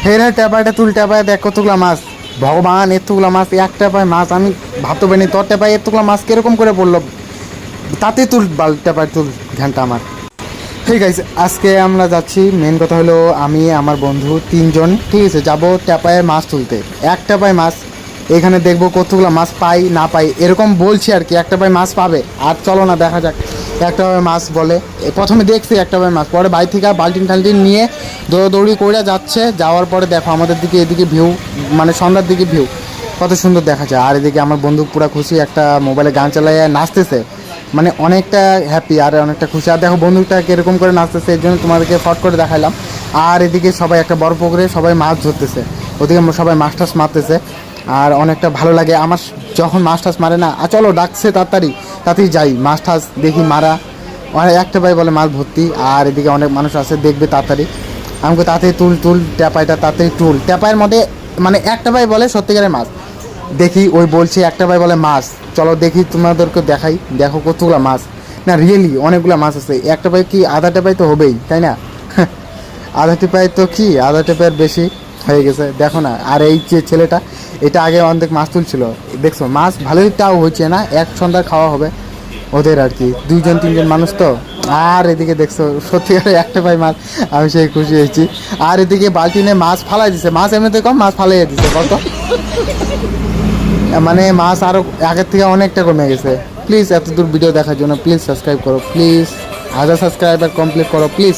হেরে টেপাইটা তুল টেপায় দেখ কতগুলা মাছ। ভগবান এতগুলা মাছ, এক টেপায় মাছ আমি ভাবতে পারিনি তোর টেপায় এতগুলা মাছ কিরকম করে পড়লো। তাতে তুল বাল টেপায় তুল ঘন্টা আমার। ঠিক আছে, আজকে আমরা যাচ্ছি, মেন কথা হলো আমি আমার বন্ধু তিনজন, ঠিক আছে, যাবো টেপায় মাছ তুলতে। এক টেপায় মাছ এখানে দেখবো কতগুলো মাছ পাই না পাই, এরকম বলছি আর কি। একটা পায়ে মাছ পাবে, আর চলো না দেখা যাক। একটা পায়ে মাছ বলে প্রথমে দেখছি একটা পায়ে মাছ, পরে বাড়ি থেকে বাল্টিন টাল্টিন নিয়ে দৌড়াদৌড়ি করে যাচ্ছে। যাওয়ার পরে দেখো আমাদের দিকে এদিকে ভিউ, মানে সন্ধ্যার দিকে ভিউ কত সুন্দর দেখা যায়। আর এদিকে আমার বন্ধু পুরা খুশি, একটা মোবাইলে গান চালাইয়া নাচতেছে, মানে অনেকটা হ্যাপি আর অনেকটা খুশি। আর দেখো বন্ধুটা কীরকম করে নাচতেছে, এর জন্য তোমাদেরকে ফট করে দেখাইলাম। আর এদিকে সবাই একটা বড় পুকুরে সবাই মাছ ধরতেছে, ওদিকে সবাই মাছ টাছ মারতেছে। আর অনেকটা ভালো লাগে আমার যখন মাছ টাছ মারে না। আর চলো ডাকছে তাড়াতাড়ি তাড়াতাড়ি যাই, মাছ টাছ দেখি মারা। অনেক একটা ভাই বলে মাছ ভর্তি, আর এদিকে অনেক মানুষ আছে দেখবে তাড়াতাড়ি। আমাকে তাড়াতাড়ি তুল তুল ট্যাপাইটা তাড়াতাড়ি তুল। ট্যাপাইয়ের মধ্যে মানে একটা ভাই বলে সত্যিকারের মাছ, দেখি ওই বলছে একটা ভাই বলে মাছ। চলো দেখি তোমাদেরকে দেখাই, দেখো কতগুলো মাছ, না রিয়েলি অনেকগুলো মাছ আছে। একটা পাই কি আধা টেপাই তো হবেই, তাই না? আধা টেপাই তো কি আধা টেপাইয়ের বেশি হয়ে গেছে, দেখো না। আর এই যে ছেলেটা, এটা আগে অনেক মাছ তুলছিল, দেখছো মাছ ভালোই তাও হয়েছে না, এক সন্ধ্যার খাওয়া হবে ওদের আর কি, দুইজন তিনজন মানুষ তো। আর এদিকে দেখছো সত্যিকারে একটা পাই মাছ, আমি সেই খুশি হয়েছি। আর এদিকে বালতিনে মাছ ফালাই দিছে, মাছ এমনিতে কম, মাছ ফালাই দিছে কত, মানে মাছ আরও আগের থেকে অনেকটা কমে গেছে। প্লিজ এত দূর ভিডিও দেখার জন্য প্লিজ সাবস্ক্রাইব করো, প্লিজ 1000 সাবস্ক্রাইবার কমপ্লিট করো প্লিজ।